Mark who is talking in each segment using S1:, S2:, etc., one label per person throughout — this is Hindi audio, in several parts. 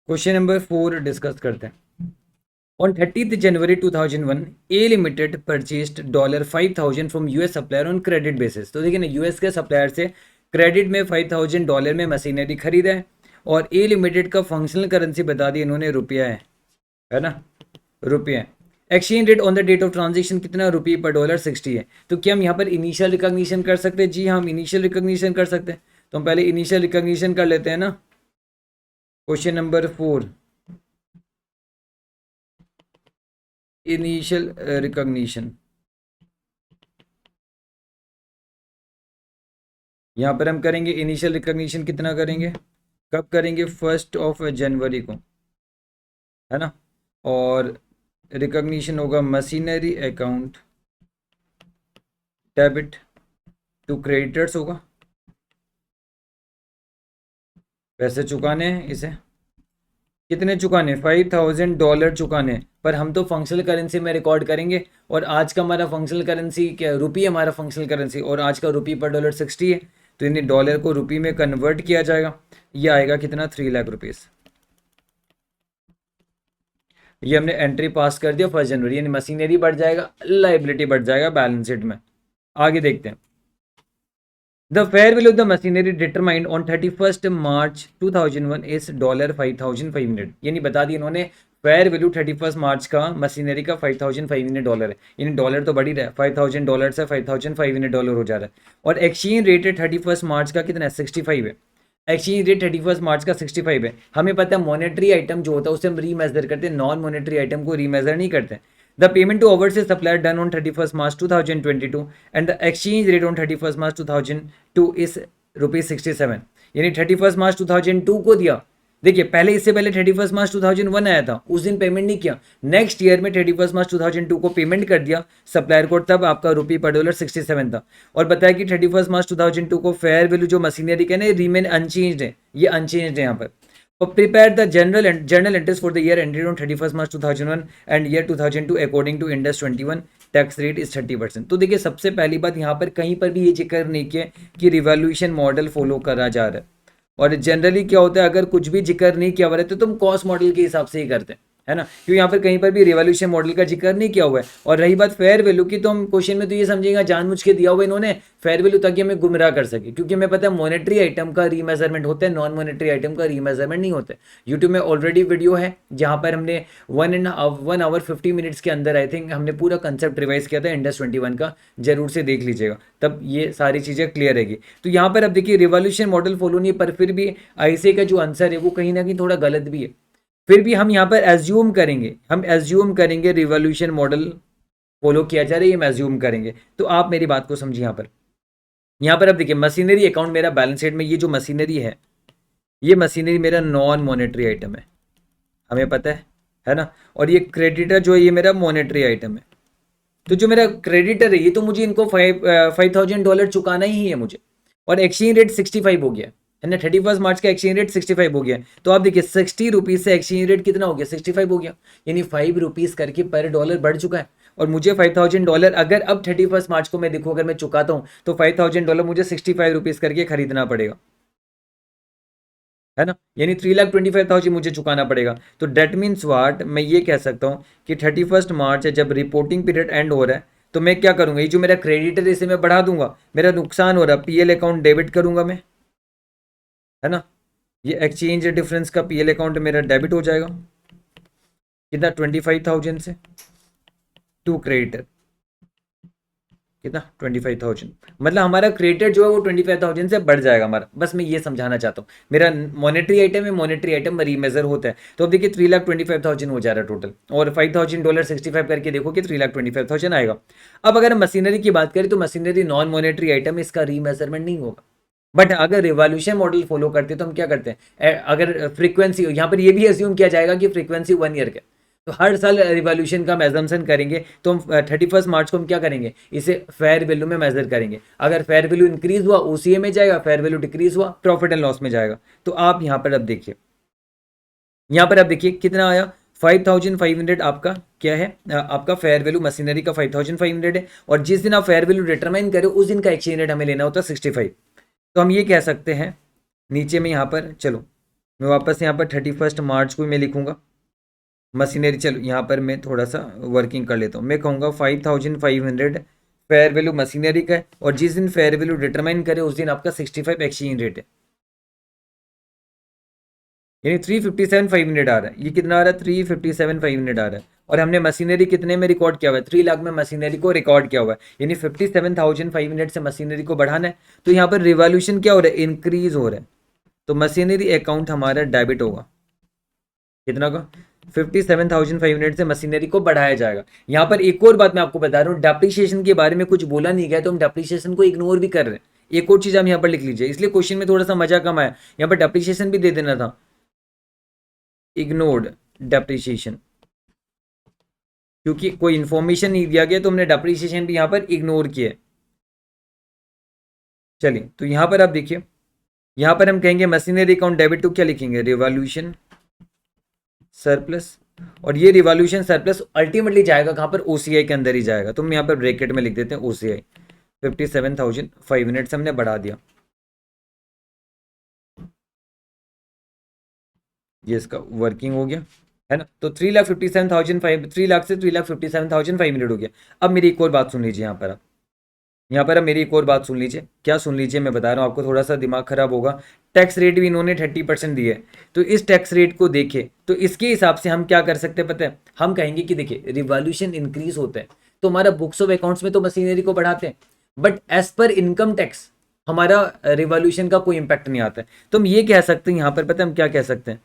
S1: क्वेश्चन नंबर 4 डिस्कस करते हैं। On 30th January 2001 A limited purchased $5,000 from US supplier on credit basis. तो देखिए ना, यूएस के सप्लायर से क्रेडिट में $5,000 में मशीनरी खरीदा है और ए लिमिटेड का फंक्शनल करेंसी बता दी इन्होंने रुपया है ना, रुपये। Exchange rate on the date of transaction कितना, रुपये पर डॉलर 60 है। तो क्या हम यहाँ पर इनिशियल रिकॉग्निशन कर सकते हैं? जी हाँ, हम इनिशियल रिकॉग्निशन कर सकते हैं। तो हम पहले इनिशियल रिकॉग्निशन कर लेते हैं ना। Question number 4, initial recognition. यहाँ पर हम करेंगे इनिशियल रिकॉग्निशन, कितना करेंगे, कब करेंगे, 1 जनवरी को, है ना। और रिकॉग्निशन होगा machinery account debit to creditors होगा, पैसे चुकाने हैं इसे। कितने चुकाने, $5,000 चुकाने। पर हम तो फंक्शनल करेंसी में रिकॉर्ड करेंगे और आज का हमारा फंक्शनल करेंसी क्या, रुपये हमारा फंक्शनल करेंसी, और आज का रुपये पर डॉलर 60 है। तो इन्हें डॉलर को रुपये में कन्वर्ट किया जाएगा। ये आएगा कितना, 3,00,000 रुपीज़। ये हमने एंट्री पास कर दिया 1 जनवरी, यानी मशीनरी बढ़ जाएगा, लाइबिलिटी बढ़ जाएगा बैलेंस शीट में। आगे देखते हैं। The fair value of the machinery determined on 31 March 2001 is $5,500। यानी बता दिया इन्होंने, फेयर वैल्यू 31 मार्च का मशीनरी का $5,500 है। यानी डॉलर तो बढ़ ही रहा है, $5,000 से $5,500 हो जा रहा है। और एक्सचेंज रेट है 31 मार्च का कितना है, 65 है। एक्सचेंज रेट 31 मार्च का 65 है। हमें पता है मॉनेटरी आइटम जो होता है उसे हम रीमेजर करते हैं, नॉन मॉनेटरी आइटम को रीमेजर नहीं करते। The payment to overseas supplier done on 31st March 2022 and the exchange rate on 31st March 2002 is ₹67। यानी 31 मार्च 2002 को दिया। देखिए पहले, इससे पहले 31 मार्च 2001 आया था, उस दिन पेमेंट नहीं किया। नेक्स्ट ईयर में 31 मार्च 2002 को पेमेंट कर दिया सप्लायर को, तब आपका रुपये पर डॉलर 67 था। और बताया कि 31 मार्च 2002 को फेयर वैल्यू जो मशीनरी का ना, रिमेन अनचेंज्ड है, ये अनचेंज्ड है यहाँ पर। Prepare the journal entries for the year ended on 31st March 2001 and year 2002 according to Indus 21 tax rate is 30%। तो देखिए सबसे पहली बात, यहाँ पर कहीं पर भी ये जिक्र नहीं किया कि रिवॉल्यूशन मॉडल फॉलो करा जा रहा है। और जनरली क्या होता है, अगर कुछ भी जिक्र नहीं किया हुआ रहता तो तुम कॉस्ट मॉडल के हिसाब से ही करते हैं, है ना, क्योंकि यहाँ पर कहीं पर भी रिवॉल्यूशन मॉडल का जिक्र नहीं किया हुआ है। और रही बात फेयर वैल्यू की, तो हम क्वेश्चन में तो ये समझेगा जानबूझ के दिया हुआ इन्होंने फेयर वैल्यू ताकि हमें गुमराह कर सके, क्योंकि हमें पता है मॉनेटरी आइटम का रीमेजरमेंट होता है, नॉन मॉनेटरी आइटम का रीमेजरमेंट नहीं होता है। यूट्यूब में ऑलरेडी वीडियो है जहाँ पर हमने 1 hour 50 minutes के अंदर आई थिंक हमने पूरा कंसेप्ट रिवाइज किया था इंडस 21 का, जरूर से देख लीजिएगा, तब ये सारी चीज़ें क्लियर रहेगी। तो यहाँ पर अब देखिए रिवॉल्यूशन मॉडल फॉलो नहीं है, पर फिर भी आईसीए का जो आंसर है वो कहीं ना कहीं थोड़ा गलत भी है। फिर भी हम यहाँ पर एज्यूम करेंगे रिवॉल्यूशन मॉडल फॉलो किया जा रहा है, ये हम एज्यूम करेंगे। तो आप मेरी बात को समझिए। यहाँ पर अब देखिए मशीनरी अकाउंट मेरा बैलेंस शीट में, ये जो मशीनरी है, ये मशीनरी मेरा नॉन मॉनेटरी आइटम है, हमें पता है ना। और ये क्रेडिटर जो है ये मेरा मॉनेटरी आइटम है। तो जो मेरा क्रेडिटर है ये तो मुझे इनको $5,000 चुकाना ही है मुझे। और एक्सचेंज रेट 65 हो गया है ना, 31 मार्च का एक्सचेंज रेट 65 हो गया। तो आप देखिए 60 रुपीज़ से एक्सचेंज रेट कितना हो गया, 65 हो गया, यानी 5 रुपीज़ करके पर डॉलर बढ़ चुका है। और मुझे $5,000 अगर अब 31 मार्च को मैं देखूँ, अगर मैं चुकाता हूँ तो $5,000 मुझे 65 रुपीज़ करके खरीदना पड़ेगा, है ना, यानी 3,25,000 मुझे चुकाना पड़ेगा। तो डेट मीन्स वाट, मैं ये कह सकता हूँ कि 31 मार्च है, जब रिपोर्टिंग पीरियड एंड हो रहा है, तो मैं क्या करूँगा, ये जो मेरा क्रेडिटर है इसे मैं बढ़ा दूंगा, मेरा नुकसान हो रहा है, पीएल अकाउंट डेबिट करूंगा मैं, है ना। ये एक्सचेंज डिफरेंस का पीएल अकाउंट मेरा डेबिट हो जाएगा, कितना, 25,000 से टू क्रेडिटर, कितना, 25,000। मतलब हमारा क्रेडिटर जो है वो 25,000 से बढ़ जाएगा हमारा। बस मैं ये समझाना चाहता हूँ, मेरा मॉनेटरी आइटम है, मॉनेटरी आइटम रीमेजर होता है। तो अब देखिए 3,25,000 हो जा रहा है टोटल, और $5,000 65 करके देखो कि 3,25,000 आएगा। अब अगर हम मशीनरी की बात करें तो मशीनरी नॉन मॉनेटरी आइटम, इसका रीमेजरमेंट नहीं होगा। बट अगर रिवॉल्यूशन मॉडल फॉलो करते हैं तो हम क्या करते हैं, अगर फ्रीक्वेंसी, यहाँ पर ये भी एज्यूम किया जाएगा कि फ्रीक्वेंसी 1 ईयर का, तो हर साल रिवॉल्यूशन का हम एजम्पशन करेंगे। तो हम 31 मार्च को हम क्या करेंगे, इसे फेयर वैल्यू में मेजर करेंगे। अगर फेयर वैल्यू इंक्रीज हुआ ओसीए में जाएगा, फेयर वैल्यू डिक्रीज हुआ प्रॉफिट एंड लॉस में जाएगा। तो आप यहाँ पर अब देखिए, कितना आया, 5,500 आपका क्या है, आपका फेयर वैल्यू मशीनरी का 5,500 है। और जिस दिन आप फेयर वैल्यू डिटरमाइन करें उस दिन का एक्सचेंज रेट हमें लेना होता है 65। तो हम ये कह सकते हैं नीचे में यहाँ पर, चलो मैं वापस यहाँ पर 31 मार्च को मैं लिखूंगा मशीनरी। चलो यहाँ पर मैं थोड़ा सा वर्किंग कर लेता हूँ। मैं कहूँगा 5500 फेयर वैल्यू मशीनरी का है, और जिस दिन फेयर वैल्यू डिटरमाइन करे उस दिन आपका 65 एक्सचेंज रेट है, यानी 357,500 आ रहा है। ये कितना आ रहा है? 357,500 आ रहा है। और हमने मशीनरी कितने में रिकॉर्ड किया हुआ है? 3 लाख में मशीनरी को रिकॉर्ड किया हुआ है, यानी 57,500 से मशीनरी को बढ़ाना है। तो यहाँ पर रिवॉल्यूशन क्या हो रहा है? इंक्रीज हो रहा है। तो मशीनरी अकाउंट हमारा डेबिट होगा, कितना का? 57,500 से मशीनरी को बढ़ाया जाएगा। यहाँ पर एक और बात मैं आपको बता रहा हूँ, डेप्रिसिएशन के बारे में कुछ बोला नहीं गया, तो हम डेप्रिसिएशन को इग्नोर भी कर रहे हैं। एक और चीज हम यहाँ पर लिख लीजिए, इसलिए क्वेश्चन में थोड़ा सा मजा कम आया। यहाँ पर डेप्रिसिएशन भी दे देना था, इग्नोर्ड डेप्रिसिएशन, क्योंकि कोई इंफॉर्मेशन नहीं दिया गया तो हमने डेप्रिसिएशन भी यहाँ पर इग्नोर किया। चलिए तो यहाँ पर आप देखिए, यहाँ पर हम कहेंगे मशीनरी अकाउंट डेबिट टू क्या लिखेंगे? Revolution surplus. और ये रिवॉल्यूशन सरप्लस अल्टीमेटली जाएगा कहाँ पर? ओसीआई के अंदर ही जाएगा। तो हम यहाँ पर ब्रैकेट में लिख देते हैं ओसीआई। 57,500 से हमने बढ़ा दिया, ये इसका वर्किंग हो गया, है ना। तो 3,57,500 से 3,57,500 हो गया। अब मेरी एक और बात सुन लीजिए यहाँ पर आप, यहाँ पर अब मेरी एक और बात सुन लीजिए। क्या सुन लीजिए, मैं बता रहा हूँ आपको, थोड़ा सा दिमाग खराब होगा। टैक्स रेट भी इन्होंने 30% दिए है, तो इस टैक्स रेट को देखे तो इसके हिसाब से हम क्या कर सकते हैं पता है? हम कहेंगे कि देखिए रिवॉल्यूशन इंक्रीज होता है तो हमारा बुक्स ऑफ अकाउंट्स में तो मशीनरी को बढ़ाते हैं, but as per income tax हमारा रिवॉल्यूशन का कोई इंपैक्ट नहीं आता है। तो हम ये कह सकते हैं यहाँ पर, पता है हम क्या कह सकते हैं?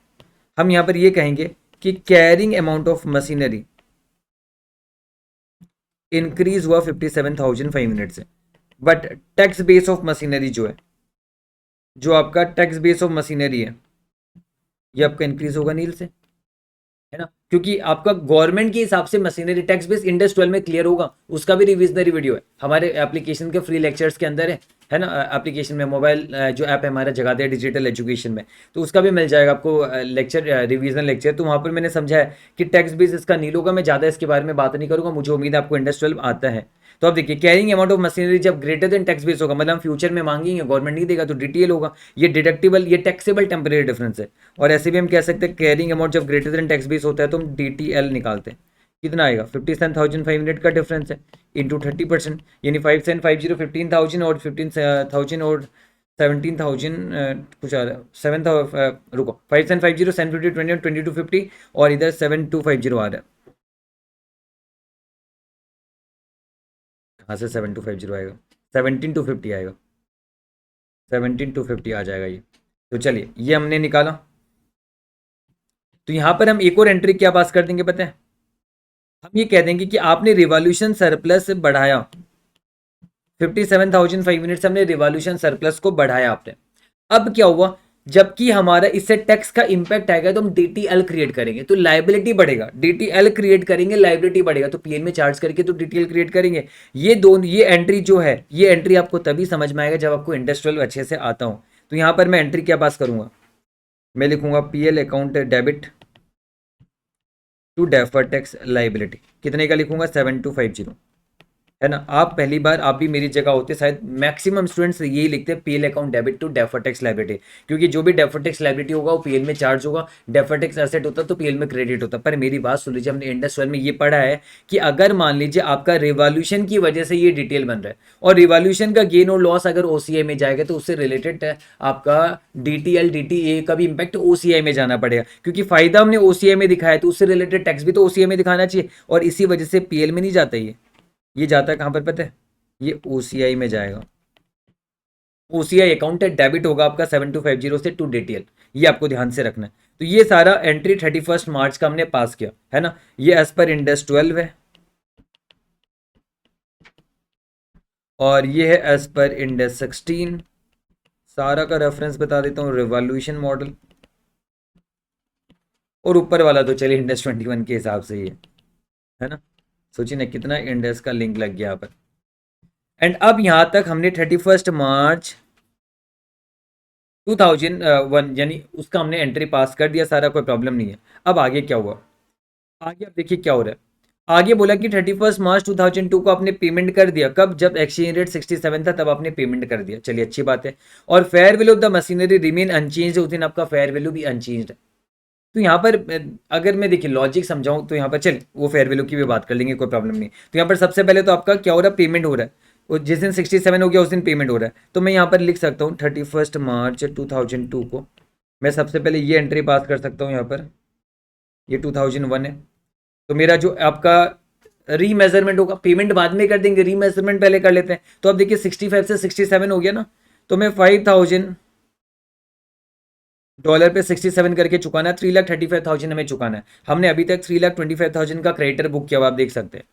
S1: हम यहाँ पर ये कहेंगे कि carrying amount of machinery increase हुआ 57,500 से, but tax base of machinery जो है, जो आपका टैक्स बेस ऑफ मशीनरी है, ये आपका इंक्रीज होगा नील से, है ना। क्योंकि आपका गवर्नमेंट के हिसाब से मशीनरी टैक्स बेस इंडस 12 में क्लियर होगा, उसका भी रिविजनरी वीडियो है हमारे एप्लीकेशन के फ्री लेक्चर्स के अंदर है ना। एप्लीकेशन में मोबाइल जो ऐप है हमारा जगाते हैं डिजिटल एजुकेशन में, तो उसका भी मिल जाएगा आपको लेक्चर, रिवीजन लेक्चर। तो वहाँ पर मैंने समझा है कि टैक्स बेस इसका नील होगा। मैं ज़्यादा इसके बारे में बात नहीं करूँगा, मुझे उम्मीद है आपको इंडस 12 आता है। तो अब देखिए कैरिंग अमाउंट ऑफ मशीनरी जब ग्रेटर देन टैक्स बेस होगा, मतलब हम फ्यूचर में मांगेंगे, गवर्नमेंट नहीं देगा तो डीटीएल होगा, ये डिडक्टिबल, ये टैक्सेबल टेम्परेरी डिफरेंस है। और ऐसे भी हम कह सकते हैं कैरिंग अमाउंट जब ग्रेटर देन टैक्स बेस होता है तो हम डीटीएल निकालते हैं। कितना आएगा? 57,500 का डिफरेंस है इंटू 30%, यानी 5,750 15,000 और 15,000 और 17,000 कुछ आ रहा है 7, रुको 5,750 750 20 और 2250 और इधर 7,250 आ रहा है। कहाँ से 7,250 आएगा? 17,250 आएगा, 17,250 आ जाएगा ये। तो चलिए ये हमने निकाला। तो यहां पर हम एक और एंट्री क्या पास कर देंगे पता है? हम ये कह देंगे कि आपने रिवॉल्यूशन सरप्लस बढ़ाया, 57,500 से हमने रिवॉल्यूशन सरप्लस को बढ़ाया आपने। अब क्या हुआ? जबकि हमारा इससे टैक्स का इंपैक्ट आएगा तो हम डीटीएल क्रिएट करेंगे, तो लाइबिलिटी बढ़ेगा। डीटीएल क्रिएट करेंगे, लाइबिलिटी बढ़ेगा, तो पीएल में चार्ज करके तो डीटीएल क्रिएट करेंगे। ये दोनों, ये एंट्री जो है, ये एंट्री आपको तभी समझ में आएगा जब आपको इंडस्ट्रियल अच्छे से आता हो। तो यहां पर मैं एंट्री क्या पास करूंगा? मैं लिखूंगा PL account debit to defer tax liability. कितने का लिखूंगा? 7,250, है ना। आप पहली बार, आप भी मेरी जगह होते, शायद मैक्सिमम स्टूडेंट्स यही लिखते हैं PL account debit to defer tax liability, क्योंकि जो भी डेफर टैक्स लायबिलिटी होगा वो पीएल में चार्ज होगा, डेफर टैक्स एसेट होता तो पीएल में क्रेडिट होता। पर मेरी बात सुन लीजिए, हमने इंडस 12 में ये पढ़ा है कि अगर मान लीजिए आपका रिवॉल्यूशन की वजह से ये डिटेल बन रहा है, और रिवॉल्यूशन का गेन और लॉस अगर ओसीआई में जाएगा तो उससे रिलेटेड आपका डीटीएल डीटीए का भी इंपैक्ट ओसीआई में जाना पड़ेगा, क्योंकि फायदा हमने ओसीआई में दिखाया तो उससे रिलेटेड टैक्स भी तो ओसीआई में दिखाना चाहिए, और इसी वजह से पीएल में नहीं जाता ये जाता है कहां पर पता है? ये ओसीआई में जाएगा। ओसीआई अकाउंट है, डेबिट होगा आपका 7,250 से टू डीटीएल, ये आपको ध्यान से रखना है। तो ये सारा एंट्री 31 मार्च का हमने पास किया, है ना। ये एज पर इंडस 12 है, और ये है एज पर इंडस 16। सारा का रेफरेंस बता देता हूँ, रिवॉल्यूशन मॉडल, और ऊपर वाला तो चलिए इंडस 21 के हिसाब से ही है ना। सोचिए ना कितना इंडस का लिंक लग गया यहाँ पर। एंड अब यहां तक हमने 31 मार्च 2001 यानी उसका हमने एंट्री पास कर दिया, सारा कोई प्रॉब्लम नहीं है। अब आगे क्या हुआ? आगे आप देखिए क्या हो रहा है। आगे बोला कि 31 मार्च 2002 को आपने पेमेंट कर दिया, कब? जब एक्सचेंज रेट 67 था तब आपने पेमेंट कर दिया, चलिए अच्छी बात है। और fair value of the machinery remain unchanged, उस दिन आपका फेयर वैल्यू भी अनचेंज है। तो यहाँ पर अगर मैं देखिए लॉजिक समझाऊं तो यहाँ पर चल वो फेयर वैल्यू की भी बात कर लेंगे, कोई प्रॉब्लम नहीं। तो यहाँ पर सबसे पहले तो आपका क्या हो रहा है, पेमेंट हो रहा है। और जिस दिन 67 हो गया उस दिन पेमेंट हो रहा है, तो मैं यहाँ पर लिख सकता हूँ 31 मार्च 2002 को। मैं सबसे पहले ये एंट्री पास कर सकता हूँ यहाँ पर, ये 2001 है। तो मेरा जो आपका रीमेजरमेंट होगा, पेमेंट बाद में कर देंगे, रीमेजरमेंट पहले कर लेते हैं। तो अब देखिए 65 से 67 हो गया ना, तो मैं $5,000 पे 67 करके चुकाना है, 3,35,000 हमें चुकाना है। हमने अभी तक 3,25,000 का क्रेडिटर बुक किया हुआ, आप देख सकते हैं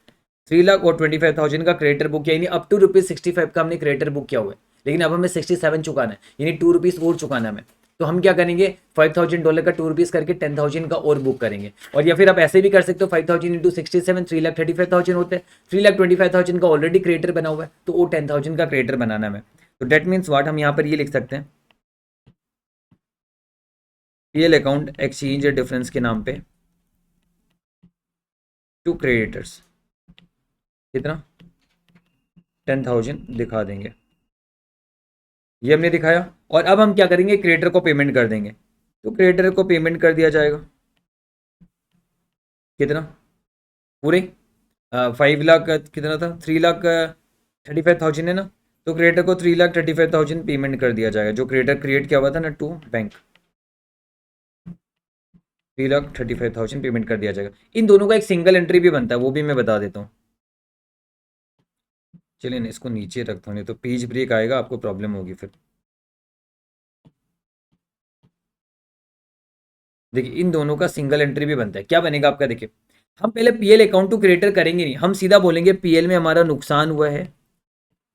S1: 3,25,000 का क्रेडिटर बुक किया, यानी अप टू ₹65 का हमने क्रेडिटर बुक किया हुआ है। लेकिन अब हमें 67 चुकाना है, यानी ₹2 और चुकाना है हमें। तो हम क्या करेंगे, $5,000 का ₹2 करके 10,000 का और बुक करेंगे। और या फिर आप ऐसे भी कर सकते हो, 5,000 इंटू 67 3,35,000 होते हैं, 3,25,000 का ऑलरेडी क्रेडिटर बना हुआ है, तो वो 10,000 का क्रेडिटर बनाना है हमें। तो डेट मीन्स वाट, हम यहाँ पर ये लिख सकते हैं, पीएल अकाउंट एक्सचेंज डिफरेंस के नाम पे टू क्रेडिटर्स कितना 10,000 दिखा देंगे, ये हमने दिखाया। और अब हम क्या करेंगे, क्रेडिटर को पेमेंट कर देंगे। तो क्रेडिटर को पेमेंट कर दिया जाएगा कितना, पूरे 5 लाख कितना था, 3,35,000 है ना। तो क्रेडिटर को 3,35,000 पेमेंट कर दिया जाएगा, जो क्रेडिटर क्रिएट किया हुआ था ना टू बैंक, 3,35,000 पेमेंट कर दिया जाएगा। इन दोनों का एक सिंगल एंट्री भी बनता है, वो भी मैं बता देता हूँ। चलिए ना इसको नीचे रखता हूँ, नहीं तो पेज ब्रेक आएगा, आपको प्रॉब्लम होगी फिर। देखिए इन दोनों का सिंगल एंट्री भी बनता है, क्या बनेगा आपका, देखिए हम पहले पीएल अकाउंट टू क्रेडिटर करेंगे नहीं, हम सीधा बोलेंगे पीएल में हमारा नुकसान हुआ है,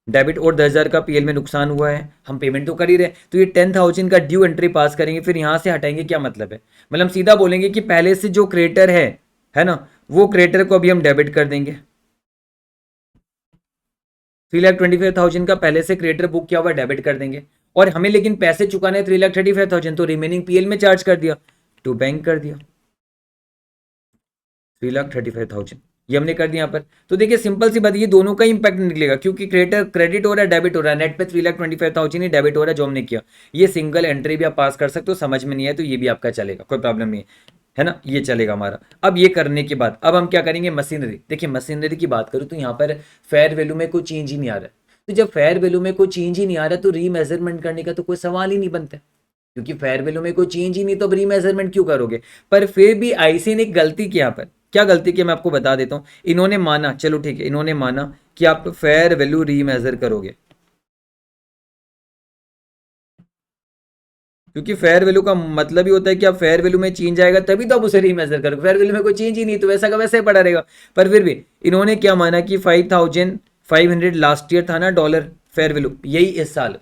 S1: डेबिट और 10,000 का पीएल में नुकसान हुआ है, हम पेमेंट तो कर ही रहे, तो ये 10,000 का ड्यू एंट्री पास करेंगे, फिर यहाँ से हटाएंगे, क्या मतलब है, मतलब हम सीधा बोलेंगे कि पहले से जो क्रेडिटर है ना, वो क्रेडिटर को अभी हम डेबिट कर देंगे। 3,25,000 का पहले से क्रेडिटर बुक किया हुआ डेबिट कर देंगे, और हमें लेकिन पैसे चुकाने 3,35,000, तो रिमेनिंग पीएल में चार्ज कर दिया, टू बैंक कर दिया 3,35,000, ये हमने कर दिया यहाँ पर। तो देखिए सिंपल सी बात, ये दोनों का इंपैक्ट निकलेगा, क्योंकि क्रेडिटर क्रेडिट हो रहा है, डेबिट हो रहा है, नेट पे 3,25,000 ही डेबिट हो रहा है जो हमने किया। ये सिंगल एंट्री भी आप पास कर सकते हो, समझ में नहीं है तो ये भी आपका चलेगा, कोई प्रॉब्लम नहीं है ना, ये चलेगा हमारा। अब ये करने के बाद अब हम क्या करेंगे, मशीनरी। देखिए मशीनरी की बात करूँ तो यहाँ पर फेयर वैल्यू में कोई चेंज ही नहीं आ रहा है, तो जब फेयर वैल्यू में कोई चेंज ही नहीं आ रहा तो रीमेजरमेंट करने का तो कोई सवाल ही नहीं बनता, क्योंकि फेयर वैल्यू में कोई चेंज ही नहीं, तो अब रीमेजरमेंट क्यों करोगे। पर फिर भी आईसी ने एक गलती की यहाँ पर, क्या गलती की मैं आपको बता देता हूँ। इन्होंने माना, चलो ठीक है, इन्होंने माना कि आप फेयर वैल्यू रीमेजर करोगे, क्योंकि फेयर वैल्यू का मतलब ही होता है कि आप फेयर वैल्यू में चेंज आएगा तभी तो आप उसे रीमेजर करोगे, फेयर वैल्यू में कोई चेंज ही नहीं तो वैसा का वैसा ही पड़ा रहेगा। पर फिर भी इन्होंने क्या माना कि 5,500 लास्ट ईयर था ना डॉलर फेयर वैल्यू, यही इस साल,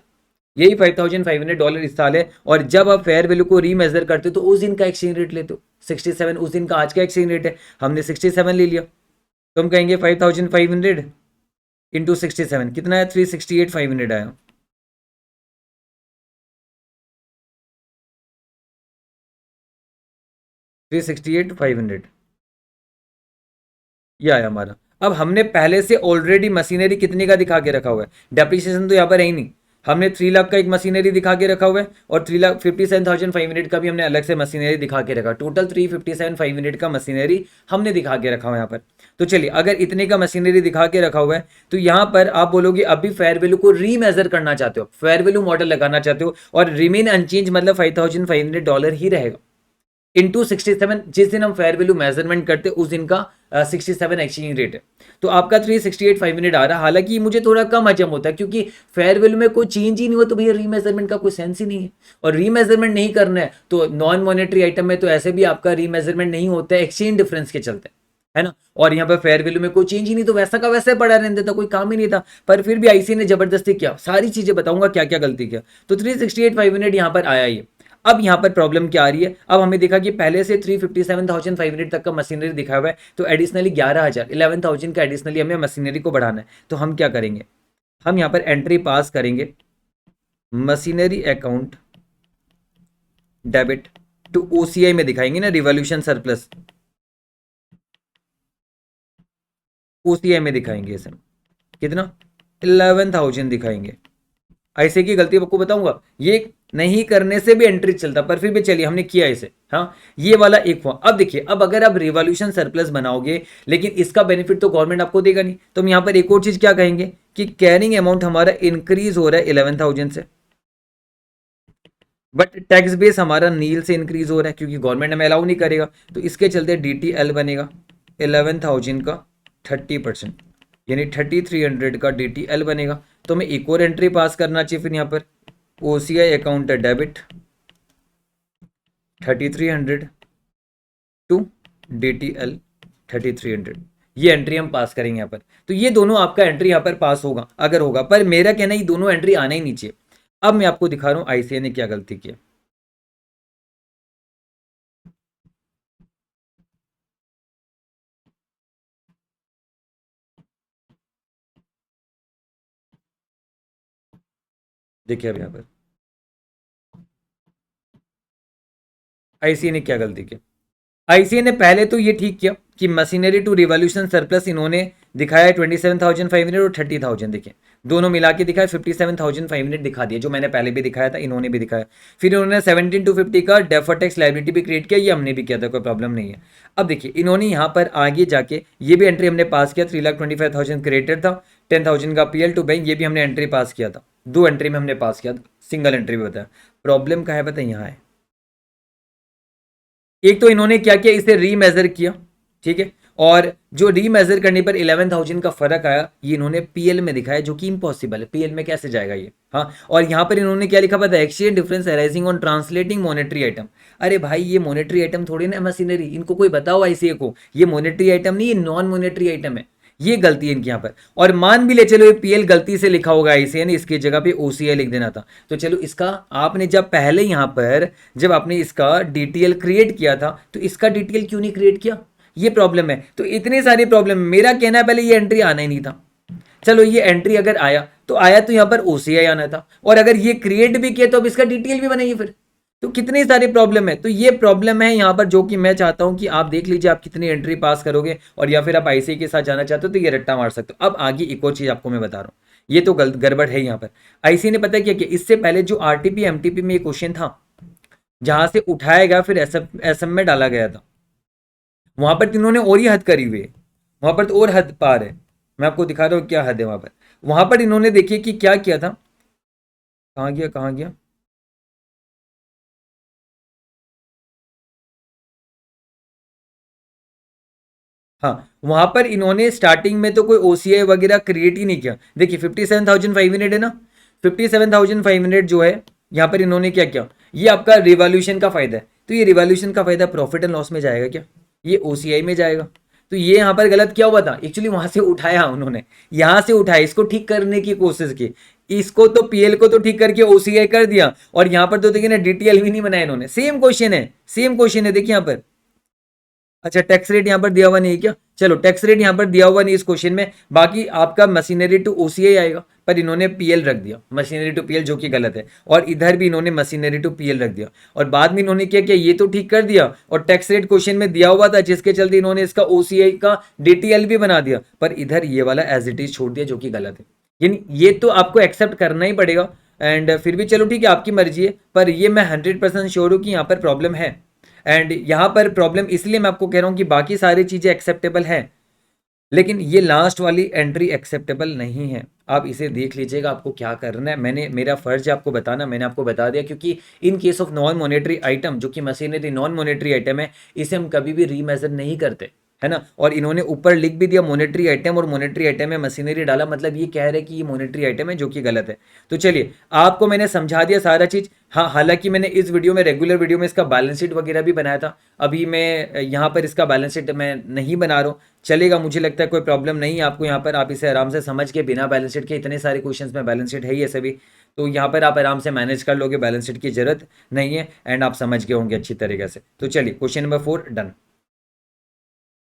S1: यही $5,500 इस साल है। और जब आप फेयर वैल्यू को रीमेजर करते हो तो उस दिन का एक्सचेंज रेट लेते हो 67, उस दिन का आज का एक्सचेंज रेट है, हमने 67 ले लिया, तो हम कहेंगे 5,500 इंटू 67 कितना है, 368,500 आया। 368,500 ये आया हमारा। अब हमने पहले से ऑलरेडी मशीनरी कितने का दिखा के रखा हुआ है, डेप्रिसिएशन तो यहाँ पर है ही नहीं, हमने 3 लाख का एक मशीनरी दिखा के रखा हुआ है, और 3,57,500 का भी हमने अलग से मशीनरी दिखा के रखा, टोटल 357,500 का मशीनरी हमने दिखा के रखा हुआ है यहाँ पर। तो चलिए अगर इतने का मशीनरी दिखा के रखा हुआ है तो यहाँ पर आप बोलोगे अभी फेयर वैल्यू को रीमेजर करना चाहते हो, फेयर वैल्यू मॉडल लगाना चाहते हो, और रिमेन अनचेंज मतलब $5,500 ही रहेगा इंटू 67, जिस दिन हम फेयर वैल्यू मेजरमेंट करते उस दिन का 67 एक्सचेंज रेट है, तो आपका 368,500 आ रहा है। हालांकि मुझे थोड़ा कम हजम होता है, क्योंकि फेयर वैल्यू में कोई चेंज ही नहीं हुआ तो भैया रीमेजरमेंट का कोई सेंस ही नहीं है, और रीमेजरमेंट नहीं करना है तो नॉन मॉनेटरी आइटम में तो ऐसे भी आपका रीमेजरमेंट नहीं होता है एक्सचेंज डिफरेंस के चलते, है ना। और यहाँ पर फेयर वैल्यू में कोई चेंज ही नहीं तो वैसा का वैसे पड़ा रहने देता, कोई काम ही नहीं था। पर फिर भी आईसी ने जबरदस्ती किया, सारी चीजें बताऊंगा क्या क्या गलती किया, तो 368,500 यहाँ पर आया ही। अब यहाँ पर प्रॉब्लम क्या आ रही है, अब हमें देखा कि पहले से 357,500 तक का मशीनरी दिखा हुआ है, तो एडिशनली 11,000 का एडिशनली हमें मशीनरी को बढ़ाना है। तो हम क्या करेंगे, हम यहाँ पर एंट्री पास करेंगे, machinery account debit to OCI में दिखाएंगे ना, रिवॉल्यूशन सरप्लस, OCI में दिखाएंगे इसे, कितना 11,000 दिखाएंगे। ऐसे की गलती आपको बताऊंगा, ये नहीं करने से भी एंट्री चलता, पर फिर भी चलिए हमने किया इसे। हाँ, ये वाला एक हुआ। अब देखिए, अब अगर आप रिवॉल्यूशन सरप्लस बनाओगे लेकिन इसका बेनिफिट तो गवर्नमेंट आपको देगा नहीं, तो हम यहां पर एक और चीज क्या कहेंगे कि कैरिंग अमाउंट हमारा इंक्रीज हो रहा है 11,000 से, बट टैक्स बेस हमारा नील से इंक्रीज हो रहा है क्योंकि गवर्नमेंट हमें अलाउ नहीं करेगा, तो इसके चलते DTL बनेगा 11,000 का 30%, यानी 3,300 का DTL बनेगा। तो हमें एक और एंट्री पास करना चाहिए फिर यहाँ पर, OCI account debit 3,300 to DTL 3,300, ये एंट्री हम पास करेंगे यहाँ पर। तो ये दोनों आपका एंट्री यहाँ पर पास होगा अगर होगा, पर मेरा कहना है ये दोनों एंट्री आना ही नहीं चाहिए। अब मैं आपको दिखा रहा हूँ ICA ने क्या गलती की। देखिए अब यहाँ पर ICA ने क्या गलती की। ICA ने पहले तो ये ठीक किया कि मशीनरी टू रिवॉल्यूशन सरप्लस इन्होंने दिखाया 27,500 और 30,000, देखिए दोनों मिला के दिखाया 57,500 दिखा दिया, जो मैंने पहले भी दिखाया था, इन्होंने भी दिखाया। फिर इन्होंने 17,250 का डेफर टैक्स लाइबिलिटी भी क्रिएट किया, ये हमने भी किया था, कोई प्रॉब्लम नहीं है। अब देखिए इन्होंने यहाँ पर आगे जाके ये भी एंट्री हमने पास किया, 3,25,000 क्रिएटेड था, 10,000 का PL टू बैंक, ये भी हमने एंट्री पास किया था, दो एंट्री में हमने पास किया था, सिंगल एंट्री भी बताया। प्रॉब्लम का है पता यहाँ है, एक तो इन्होंने क्या किया, इसे रीमेजर किया, ठीक है, और जो रीमेजर करने पर 11,000 का फर्क आया, ये इन्होंने PL में दिखाया, जो कि इम्पॉसिबल है, PL में कैसे जाएगा ये। हाँ, और यहां पर इन्होंने क्या लिखा पता है, exchange difference arising on translating monetary item. अरे भाई ये मॉनेटरी आइटम थोड़ी ना मशीनरी, इनको कोई बताओ ICA को, ये मॉनेटरी आइटम नहीं, ये नॉन मॉनेटरी आइटम है, ये गलती है इनकी यहाँ पर। और मान भी ले चलो ये PL गलती से लिखा होगा ICA ने, इसकी जगह पे OCI लिख देना था, तो चलो इसका आपने जब पहले यहाँ पर जब आपने इसका DTL क्रिएट किया था, तो इसका DTL क्यों नहीं क्रिएट किया, ये प्रॉब्लम है। तो इतनी सारी प्रॉब्लम, मेरा कहना है पहले ये एंट्री आना ही नहीं था। चलो ये एंट्री अगर आया तो यहाँ पर OCI आना था, और अगर ये क्रिएट भी किया तो अब इसका DTL भी बनाइए फिर, तो कितनी सारी प्रॉब्लम है। तो ये प्रॉब्लम है यहाँ पर, जो कि मैं चाहता हूँ कि आप देख लीजिए आप कितनी एंट्री पास करोगे, और या फिर आप ICA के साथ जाना चाहते हो तो ये रट्टा मार सकते हो। अब आगे एक और चीज आपको मैं बता रहा हूँ, ये तो गड़बड़ है यहाँ पर। ICA ने पता क्या किया, इससे पहले जो RTP MTP में ये क्वेश्चन था, जहां से उठाया गया फिर SM में डाला गया था, वहां पर इन्होंने और ही हद करी हुई है, वहां पर तो और हद पार है। मैं आपको दिखा रहा हूँ क्या हद है वहां पर। वहां पर इन्होंने देखिए कि क्या किया था, कहाँ गया कहाँ गया, हाँ, वहां पर इन्होंने स्टार्टिंग में तो कोई OCI वगैरह क्रिएट ही नहीं किया। देखिए 57,500 है ना, 57,500 जो है यहाँ पर इन्होंने क्या किया, ये आपका रिवॉल्यूशन का फायदा है, तो ये रिवॉल्यूशन का फायदा प्रॉफिट एंड लॉस में जाएगा क्या, ये OCI में जाएगा। तो ये यहाँ पर गलत क्या हुआ था, एक्चुअली वहां से उठाया उन्होंने, यहाँ से उठाया, इसको ठीक करने की कोशिश की, इसको तो PL को तो ठीक करके OCI कर दिया, और यहाँ पर तो देखिए ना DTL भी नहीं बनाया इन्होंने। सेम क्वेश्चन है, सेम क्वेश्चन है, देखिए यहाँ पर। अच्छा टैक्स रेट यहाँ पर दिया हुआ नहीं है क्या, चलो टैक्स रेट यहाँ पर दिया हुआ नहीं इस क्वेश्चन में, बाकी आपका मशीनरी टू OCI आएगा, पर इन्होंने PL रख दिया, मशीनरी टू PL, जो कि गलत है, और इधर भी इन्होंने मशीनरी टू PL रख दिया, और बाद में इन्होंने क्या किया, ये तो ठीक कर दिया, और टैक्स रेट क्वेश्चन में दिया हुआ था, जिसके चलते इन्होंने इसका OCI का DTL भी बना दिया, पर इधर ये वाला एज इट इज छोड़ दिया, जो कि गलत है। यानी ये तो आपको एक्सेप्ट करना ही पड़ेगा, एंड फिर भी चलो ठीक है आपकी मर्जी है, पर ये मैं 100% श्योर हूँ कि यहाँ पर प्रॉब्लम है। एंड यहाँ पर प्रॉब्लम इसलिए मैं आपको कह रहा हूँ कि बाकी सारी चीज़ें एक्सेप्टेबल हैं, लेकिन ये लास्ट वाली एंट्री एक्सेप्टेबल नहीं है। आप इसे देख लीजिएगा आपको क्या करना है, मेरा फर्ज है आपको बताना, मैंने आपको बता दिया, क्योंकि in case of non monetary item, जो कि मशीनरी नॉन मॉनेटरी आइटम है, इसे हम कभी भी रीमेजर नहीं करते, है ना। और इन्होंने ऊपर लिख भी दिया मॉनेटरी आइटम, और मॉनेटरी आइटम में मशीनरी डाला, मतलब ये कह रहे हैं कि ये मॉनेटरी आइटम है, जो कि गलत है। तो चलिए आपको मैंने समझा दिया सारा चीज़। हाँ, हालांकि मैंने इस वीडियो में, रेगुलर वीडियो में इसका बैलेंस शीट वगैरह भी बनाया था, अभी मैं यहाँ पर इसका बैलेंस शीट मैं नहीं बना रहा हूँ, चलेगा, मुझे लगता है कोई प्रॉब्लम नहीं है आपको यहाँ पर, आप इसे आराम से समझ के, बिना बैलेंस शीट के, इतने सारे क्वेश्चंस में बैलेंस शीट है ही ऐसे भी, तो यहाँ पर आप आराम से मैनेज कर लोगे, बैलेंस शीट की जरूरत नहीं है, एंड आप समझ गए होंगे अच्छी तरीके से। तो चलिए क्वेश्चन नंबर 4 डन।